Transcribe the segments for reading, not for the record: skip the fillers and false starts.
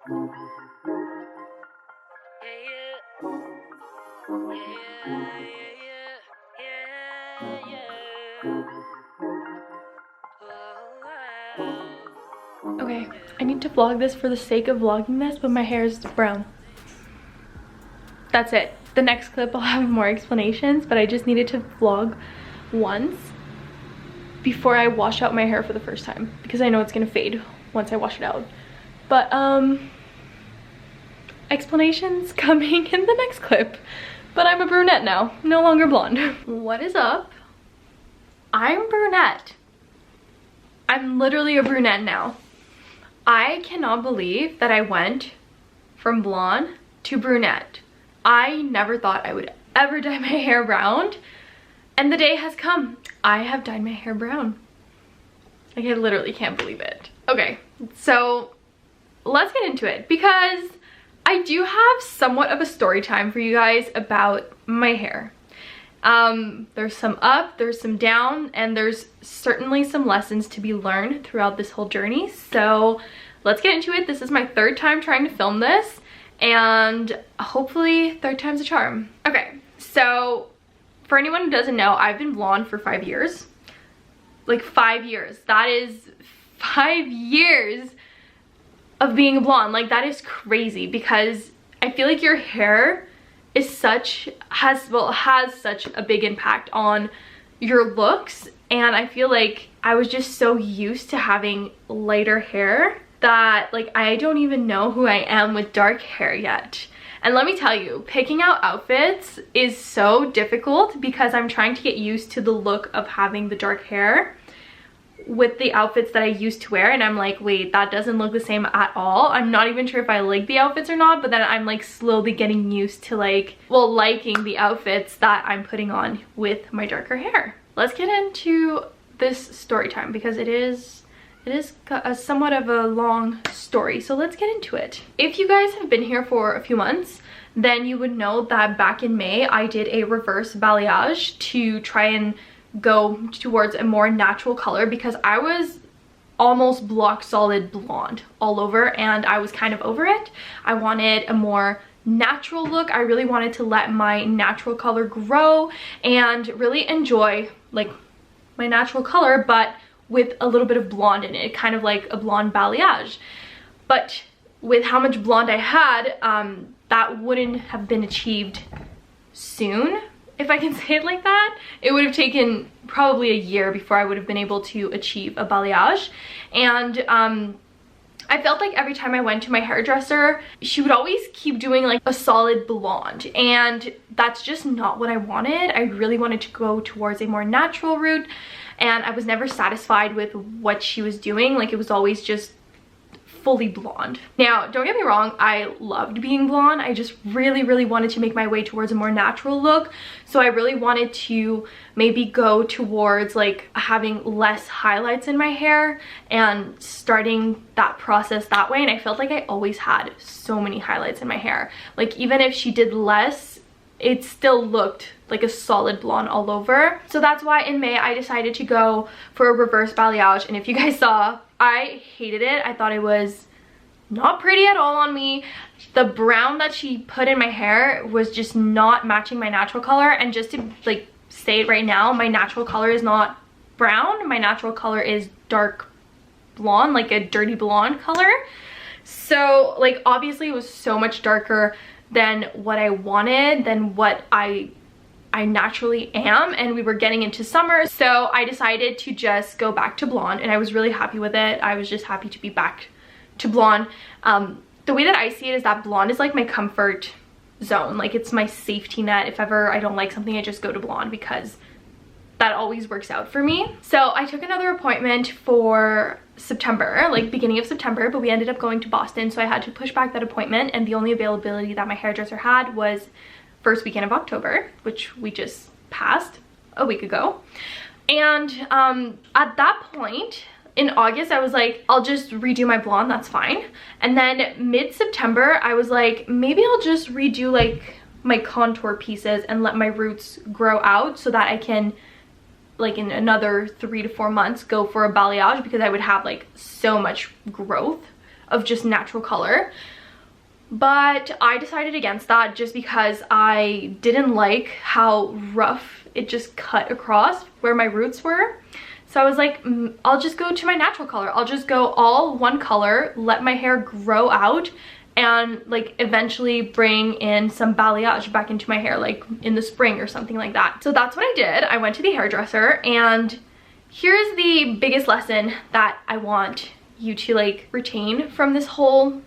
Okay, I need to vlog this for the sake of vlogging this, but my hair is brown. That's it. The next clip I'll have more explanations, but I just needed to vlog once before I wash out my hair for the first time, because I know it's gonna fade once I wash it out. But explanations coming in the next clip. But I'm a brunette now, no longer blonde. What is up? I'm brunette. I'm literally a brunette now. I cannot believe that I went from blonde to brunette. I never thought I would ever dye my hair brown, and the day has come. I have dyed my hair brown. Like, I literally can't believe it. Okay, so let's get into it, because I do have somewhat of a story time for you guys about my hair. There's some up, there's some down, and there's certainly some lessons to be learned throughout this whole journey. So let's get into it. This is my third time trying to film this, and hopefully third time's a charm. Okay, so for anyone who doesn't know, I've been blonde for 5 years. Like 5 years. That is 5 years of being a blonde. Like, that is crazy, because I feel like your hair is has such a big impact on your looks, and I feel like I was just so used to having lighter hair that, like, I don't even know who I am with dark hair yet. And let me tell you, picking out outfits is so difficult, because I'm trying to get used to the look of having the dark hair with the outfits that I used to wear, and I'm like, wait, that doesn't look the same at all. I'm not even sure if I like the outfits or not, but then I'm like slowly getting used to, like, well, liking the outfits that I'm putting on with my darker hair. Let's get into this story time, because it is somewhat of a long story, so let's get into it. If you guys have been here for a few months, then you would know that back in May I did a reverse balayage to try and go towards a more natural color, because I was almost block solid blonde all over, and I was kind of over it. I wanted a more natural look. I really wanted to let my natural color grow and really enjoy, like, my natural color, but with a little bit of blonde in it, kind of like a blonde balayage. But with how much blonde I had, that wouldn't have been achieved soon, if I can say it like that. It would have taken probably a year before I would have been able to achieve a balayage. And I felt like every time I went to my hairdresser, she would always keep doing like a solid blonde, and that's just not what I wanted. I really wanted to go towards a more natural route, and I was never satisfied with what she was doing. Like, it was always just fully blonde. Now, don't get me wrong, I loved being blonde. I just really wanted to make my way towards a more natural look. So I really wanted to maybe go towards like having less highlights in my hair and starting that process that way. And I felt like I always had so many highlights in my hair. Like, even if she did less, it still looked like a solid blonde all over. So that's why in May I decided to go for a reverse balayage. And if you guys saw, I hated it. I thought it was not pretty at all on me. The brown that she put in my hair was just not matching my natural color. And just to like say it right now, my natural color is not brown. My natural color is dark blonde, like a dirty blonde color. So like, obviously it was so much darker than what I wanted, than what I naturally am, and we were getting into summer, so I decided to just go back to blonde, and I was really happy with it. I was just happy to be back to blonde. The way that I see it is that blonde is like my comfort zone. Like, it's my safety net. If ever I don't like something, I just go to blonde, because that always works out for me. So I took another appointment for September, like beginning of September, but we ended up going to Boston, so I had to push back that appointment, and the only availability that my hairdresser had was first weekend of October, which we just passed a week ago. And at that point in August, I was like, I'll just redo my blonde, that's fine. And then mid-September, I was like, maybe I'll just redo like my contour pieces and let my roots grow out, so that I can, like, in another 3 to 4 months go for a balayage, because I would have like so much growth of just natural color. But I decided against that just because I didn't like how rough it just cut across where my roots were. So I was like, I'll just go to my natural color. I'll just go all one color, let my hair grow out, and like eventually bring in some balayage back into my hair, like in the spring or something like that. So that's what I did. I went to the hairdresser, and here's the biggest lesson that I want you to like retain from this whole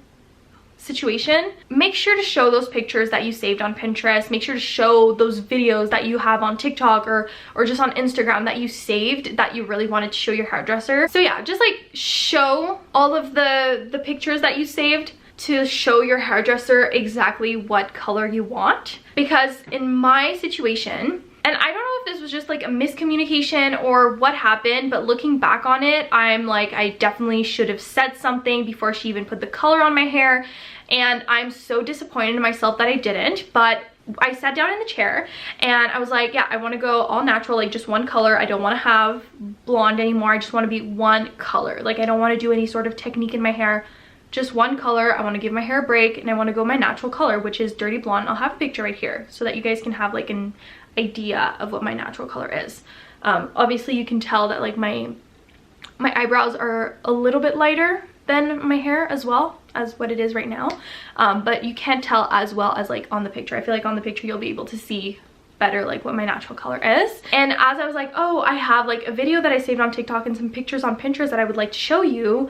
situation. Make sure to show those pictures that you saved on Pinterest. Make sure to show those videos that you have on TikTok or just on Instagram that you saved that you really wanted to show your hairdresser. So yeah, just like show all of the pictures that you saved to show your hairdresser exactly what color you want. Because in my situation, and I don't know if this was just like a miscommunication or what happened, but looking back on it, I'm like, I definitely should have said something before she even put the color on my hair. And I'm so disappointed in myself that I didn't. But I sat down in the chair and I was like, yeah, I want to go all natural, like just one color. I don't want to have blonde anymore. I just want to be one color. Like I don't want to do any sort of technique in my hair. Just one color. I want to give my hair a break, and I want to go my natural color, which is dirty blonde. I'll have a picture right here so that you guys can have like an idea of what my natural color is. Obviously you can tell that like my eyebrows are a little bit lighter than my hair as well as what it is right now, but you can't tell as well as like on the picture. I feel like on the picture you'll be able to see better like what my natural color is. And as I was like, oh, I have like a video that I saved on TikTok and some pictures on Pinterest that I would like to show you,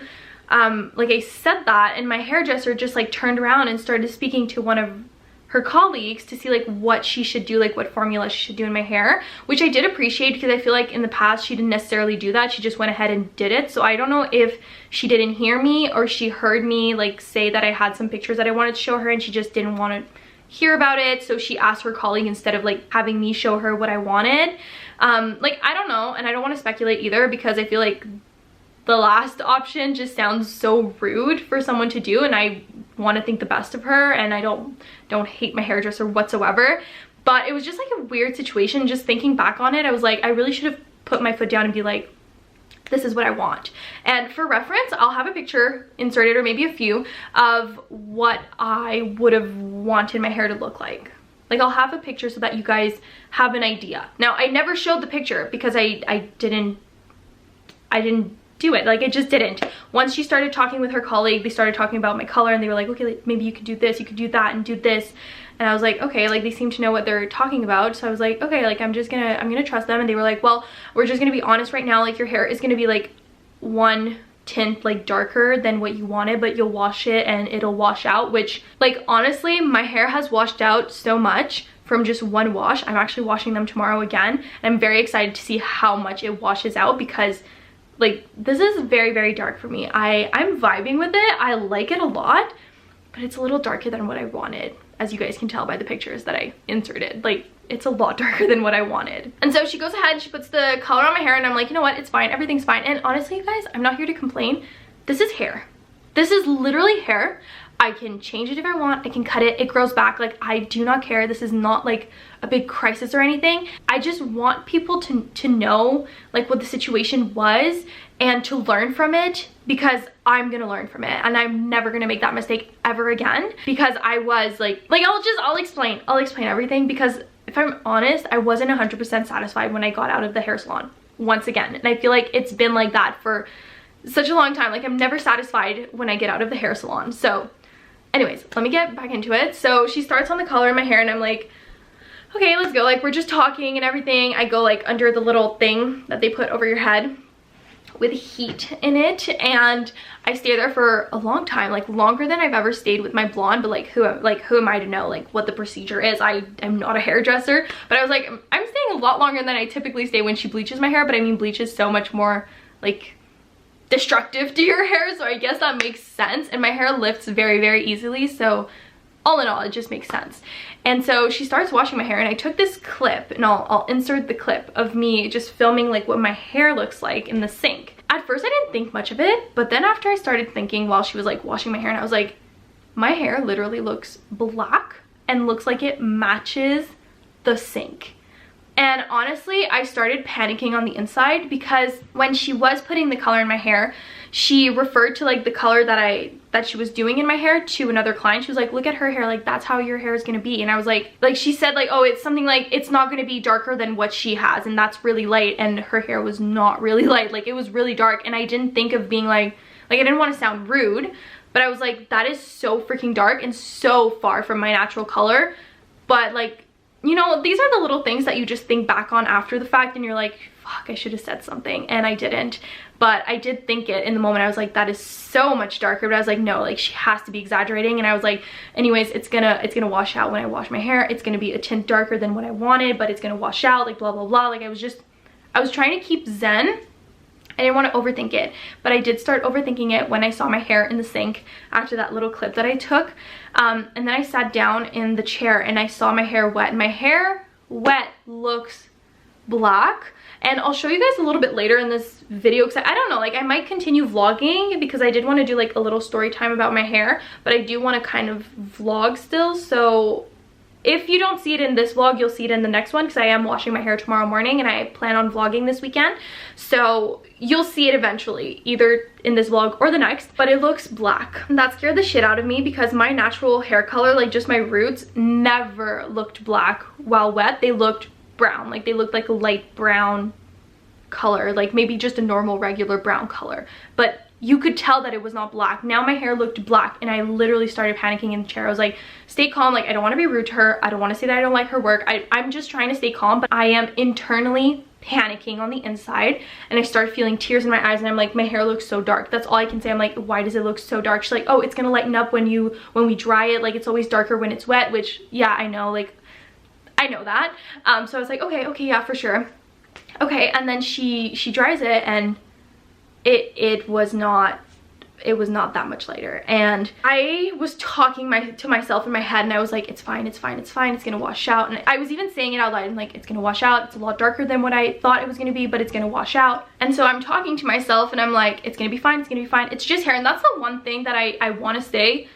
like I said that, and my hairdresser just like turned around and started speaking to one of her colleagues to see like what she should do, like what formula she should do in my hair, which I did appreciate because I feel like in the past she didn't necessarily do that. She just went ahead and did it. So I don't know if she didn't hear me or she heard me like say that I had some pictures that I wanted to show her and she just didn't want to hear about it, so she asked her colleague instead of like having me show her what I wanted. Like I don't know, and I don't want to speculate either because I feel like the last option just sounds so rude for someone to do, and I want to think the best of her, and I don't hate my hairdresser whatsoever. But it was just like a weird situation. Just thinking back on it, I was like, I really should have put my foot down and be like, this is what I want. And for reference, I'll have a picture inserted, or maybe a few, of what I would have wanted my hair to look like. Like I'll have a picture so that you guys have an idea. Now I never showed the picture because I didn't do it. Like I just didn't. Once she started talking with her colleague, they started talking about my color and they were like, okay, like, maybe you could do this, you could do that and do this. And I was like, okay, like they seem to know what they're talking about. So I was like, okay, like I'm gonna trust them. And they were like, well, we're just gonna be honest right now. Like your hair is gonna be like one tint like darker than what you wanted, but you'll wash it and it'll wash out, which like honestly, my hair has washed out so much from just one wash. I'm actually washing them tomorrow again. And I'm very excited to see how much it washes out because like this is very, very dark for me. I'm vibing with it. I like it a lot, but it's a little darker than what I wanted, as you guys can tell by the pictures that I inserted. Like it's a lot darker than what I wanted. And so she goes ahead and she puts the color on my hair, and I'm like, you know what, it's fine, everything's fine. And honestly, you guys, I'm not here to complain. This is hair. This is literally hair. I can change it if I want. I can cut it. It grows back. Like I do not care. This is not like a big crisis or anything. I just want people to know like what the situation was and to learn from it, because I'm gonna learn from it and I'm never gonna make that mistake ever again. Because I was like I'll explain everything, because if I'm honest, I wasn't 100% satisfied when I got out of the hair salon once again. And I feel like it's been like that for such a long time. Like I'm never satisfied when I get out of the hair salon. So anyways, let me get back into it. So she starts on the color in my hair and I'm like, okay, let's go. Like we're just talking and everything. I go like under the little thing that they put over your head with heat in it, and I stay there for a long time, like longer than I've ever stayed with my blonde. But like who am I to know like what the procedure is? I am not a hairdresser, but I was like, I'm staying a lot longer than I typically stay when she bleaches my hair. But I mean, bleach is so much more like destructive to your hair, so I guess that makes sense. And my hair lifts very, very easily, so all in all, it just makes sense. And so she starts washing my hair, and I took this clip, and I'll insert the clip of me just filming like what my hair looks like in the sink. At first I didn't think much of it, but then after I started thinking while she was like washing my hair, and I was like, my hair literally looks black and looks like it matches the sink. And honestly, I started panicking on the inside because when she was putting the color in my hair, she referred to like the color that she was doing in my hair to another client. She was like, look at her hair, like that's how your hair is gonna be. And I was like she said like, oh, it's something like it's not gonna be darker than what she has, and that's really light, and her hair was not really light, like it was really dark. And I didn't think of being like I didn't want to sound rude, but I was like, that is so freaking dark and so far from my natural color. But like, you know, these are the little things that you just think back on after the fact and you're like, fuck, I should have said something, and I didn't. But I did think it in the moment. I was like, that is so much darker. But I was like, no, like she has to be exaggerating. And I was like, anyways, it's gonna wash out when I wash my hair. It's gonna be a tint darker than what I wanted, but it's gonna wash out, like blah blah blah. Like I was trying to keep zen. I didn't want to overthink it, but I did start overthinking it when I saw my hair in the sink after that little clip that I took. And then I sat down in the chair and I saw my hair wet. And my hair wet looks black. And I'll show you guys a little bit later in this video because I don't know, like I might continue vlogging because I did want to do like a little story time about my hair, but I do want to kind of vlog still. So if you don't see it in this vlog, you'll see it in the next one because I am washing my hair tomorrow morning and I plan on vlogging this weekend. So you'll see it eventually, either in this vlog or the next, but it looks black. That scared the shit out of me because my natural hair color, like just my roots, never looked black while wet. They looked brown, like they looked like a light brown color, like maybe just a normal regular brown color, but you could tell that it was not black. Now my hair looked black and I literally started panicking in the chair. I was like, stay calm, like I don't want to be rude to her, I don't want to say that I don't like her work, I'm just trying to stay calm, but I am internally panicking on the inside. And I started feeling tears in my eyes and I'm like, my hair looks so dark. That's all I can say. I'm like, why does it look so dark? She's like, oh, it's gonna lighten up when we dry it, like it's always darker when it's wet, which yeah, I know, like I know that. So I was like, okay, yeah, for sure. Okay, and then she dries it and it was not that much lighter. And I was talking to myself in my head and I was like, it's fine, it's gonna wash out. And I was even saying it out loud. I'm like, it's gonna wash out. It's a lot darker than what I thought it was gonna be, but it's gonna wash out. And so I'm talking to myself and I'm like, it's gonna be fine, it's just hair. And that's the one thing that I want to say.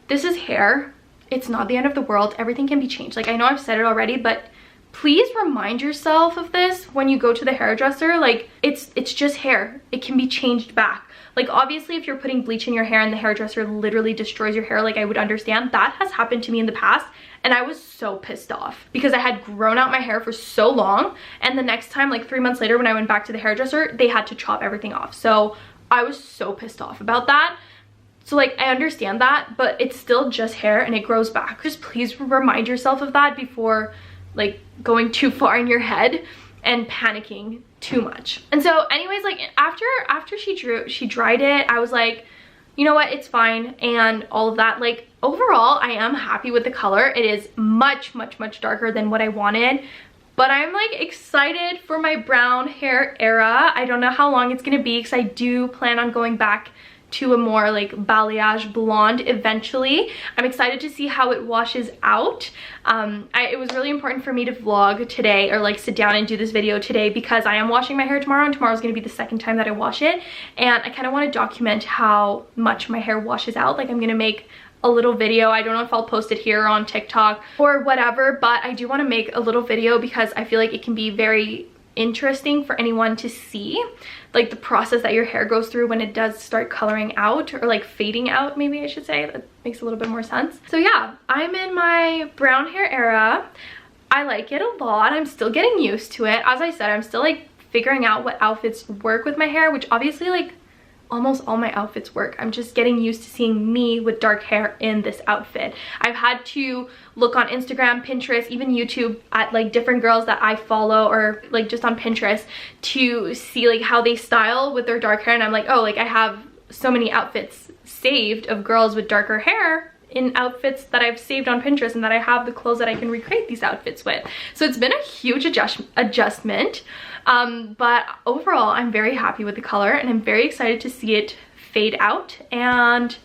This is hair. It's not the end of the world. Everything can be changed. Like I know I've said it already, but please remind yourself of this when you go to the hairdresser. Like it's just hair. It can be changed back. Like obviously if you're putting bleach in your hair and the hairdresser literally destroys your hair, like I would understand. That has happened to me in the past and I was so pissed off because I had grown out my hair for so long, and the next time, like 3 months later when I went back to the hairdresser, they had to chop everything off. So I was so pissed off about that. So like I understand that, but it's still just hair and it grows back. Just please remind yourself of that before like going too far in your head and panicking too much. And so anyways, like after she dried it, I was like, you know what, it's fine and all of that. Like overall I am happy with the color. It is much darker than what I wanted, but I'm like excited for my brown hair era. I don't know how long it's gonna be because I do plan on going back to a more like balayage blonde eventually. I'm excited to see how it washes out. It was really important for me to vlog today, or like sit down and do this video today, because I am washing my hair tomorrow and tomorrow's gonna be the second time that I wash it, and I kind of want to document how much my hair washes out. Like I'm gonna make a little video. I don't know if I'll post it here on TikTok or whatever, but I do want to make a little video because I feel like it can be very interesting for anyone to see, like the process that your hair goes through when it does start coloring out, or like fading out, maybe I should say. That makes a little bit more sense. So yeah, I'm in my brown hair era. I like it a lot. I'm still getting used to it. As I said, I'm still like figuring out what outfits work with my hair, which obviously like almost all my outfits work. I'm just getting used to seeing me with dark hair in this outfit. I've had to look on Instagram, Pinterest, even YouTube at like different girls that I follow, or like just on Pinterest, to see like how they style with their dark hair. And I'm like, oh, like I have so many outfits saved of girls with darker hair in outfits that I've saved on Pinterest, and that I have the clothes that I can recreate these outfits with. So it's been a huge adjustment. But overall, I'm very happy with the color and I'm very excited to see it fade out. And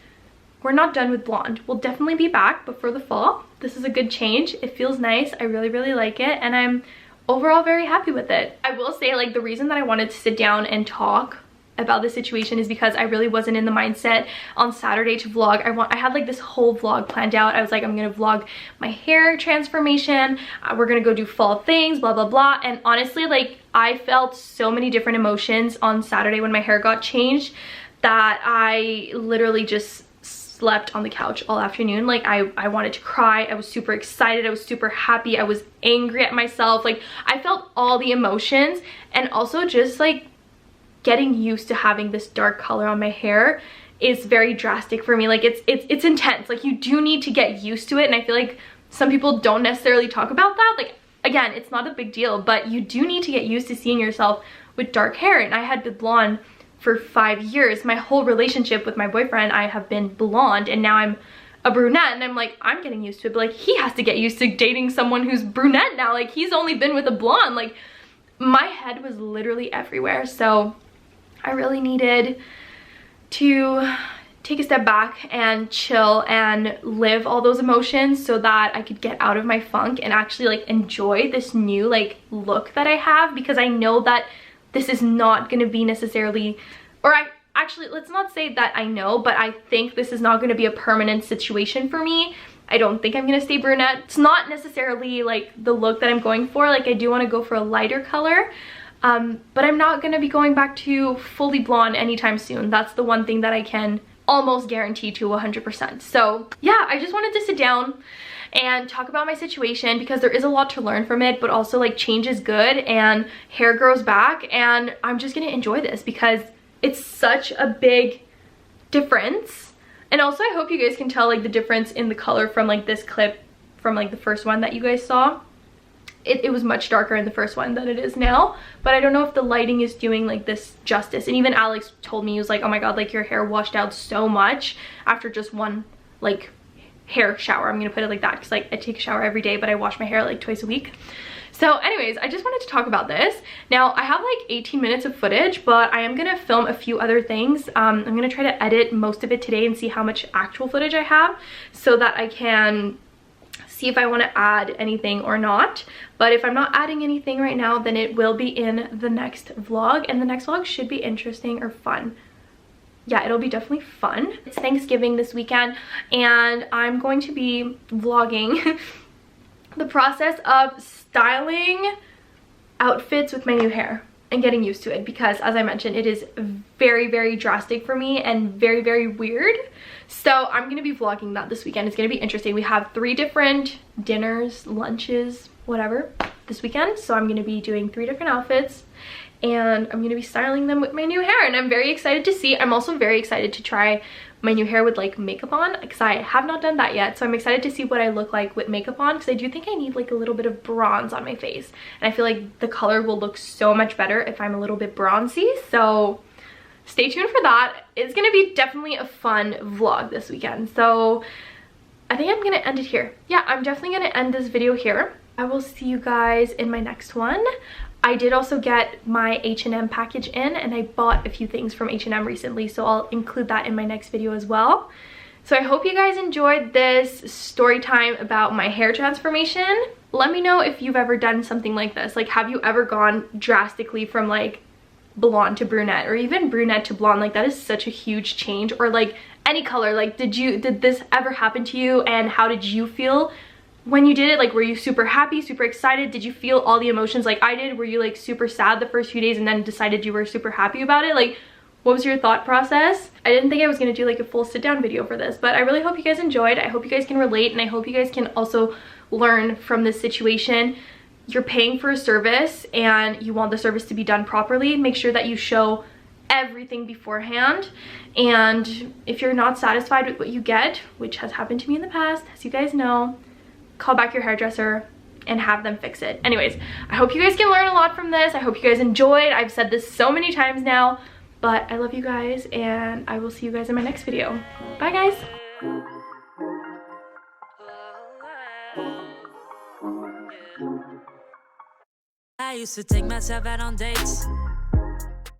we're not done with blonde. We'll definitely be back, but for the fall, this is a good change. It feels nice. I really like it, and I'm overall very happy with it. I will say, like, the reason that I wanted to sit down and talk about this situation is because I really wasn't in the mindset on Saturday to vlog. I had like this whole vlog planned out. I was like, I'm gonna vlog my hair transformation, we're gonna go do fall things, blah blah blah. And honestly, like, I felt so many different emotions on Saturday when my hair got changed that I literally just slept on the couch all afternoon. Like, I wanted to cry. I was super excited. I was super happy. I was angry at myself. Like, I felt all the emotions, and also just like getting used to having this dark color on my hair is very drastic for me. Like, it's intense. Like, you do need to get used to it, and I feel like some people don't necessarily talk about that. Like, again, it's not a big deal, but you do need to get used to seeing yourself with dark hair. And I had been blonde for 5 years. My whole relationship with my boyfriend, I have been blonde, and now I'm a brunette, and I'm like, I'm getting used to it, but like, he has to get used to dating someone who's brunette now. Like, he's only been with a blonde. Like, my head was literally everywhere. So I really needed to take a step back and chill and live all those emotions so that I could get out of my funk and actually like enjoy this new like look that I have, because I know that this is not going to be necessarily, or actually, let's not say that I know, but I think this is not going to be a permanent situation for me. I don't think I'm going to stay brunette. It's not necessarily like the look that I'm going for. Like, I do want to go for a lighter color, but I'm not going to be going back to fully blonde anytime soon. That's the one thing that I can almost guarantee to 100%. So yeah, I just wanted to sit down and talk about my situation, because there is a lot to learn from it, but also like change is good and hair grows back, and I'm just gonna enjoy this because it's such a big difference. And also, I hope you guys can tell like the difference in the color from like this clip from like the first one that you guys saw. It was much darker in the first one than it is now, but I don't know if the lighting is doing like this justice. And even Alex told me, he was like, oh my god, like your hair washed out so much after just one like hair shower. I'm gonna put it like that, because like I take a shower every day, but I wash my hair like twice a week. So anyways, I just wanted to talk about this. Now, I have like 18 minutes of footage, but I am gonna film a few other things. I'm gonna try to edit most of it today and see how much actual footage I have, so that I can see if I want to add anything or not. But if I'm not adding anything right now, then it will be in the next vlog, and the next vlog should be interesting or fun. Yeah, it'll be definitely fun. It's Thanksgiving this weekend, and I'm going to be vlogging the process of styling outfits with my new hair and getting used to it, because as I mentioned, it is very, very drastic for me and very, very weird. So I'm going to be vlogging that this weekend. It's going to be interesting. We have 3 different dinners, lunches, whatever this weekend. So I'm going to be doing 3 different outfits, and I'm going to be styling them with my new hair, and I'm very excited to see. I'm also very excited to try my new hair with like makeup on, because I have not done that yet. So I'm excited to see what I look like with makeup on, because I do think I need like a little bit of bronze on my face, and I feel like the color will look so much better if I'm a little bit bronzy. So stay tuned for that. It's gonna be definitely a fun vlog this weekend. So I think I'm gonna end it here. Yeah, I'm definitely gonna end this video here. I will see you guys in my next one. I did also get my H&M package in, and I bought a few things from H&M recently, so I'll include that in my next video as well. So I hope you guys enjoyed this story time about my hair transformation. Let me know if you've ever done something like this. Like, have you ever gone drastically from like blonde to brunette, or even brunette to blonde? Like, that is such a huge change. Or like any color. Like, did this ever happen to you, and how did you feel when you did it? Like, were you super happy, super excited? Did you feel all the emotions like I did? Were you like super sad the first few days and then decided you were super happy about it? Like, what was your thought process? I didn't think I was gonna do like a full sit down video for this, but I really hope you guys enjoyed. I hope you guys can relate, and I hope you guys can also learn from this situation. You're paying for a service and you want the service to be done properly. Make sure that you show everything beforehand, and if you're not satisfied with what you get, which has happened to me in the past, as you guys know, call back your hairdresser and have them fix it. Anyways, I hope you guys can learn a lot from this. I hope you guys enjoyed. I've said this so many times now, but I love you guys, and I will see you guys in my next video. Bye guys. I used to take myself out on dates.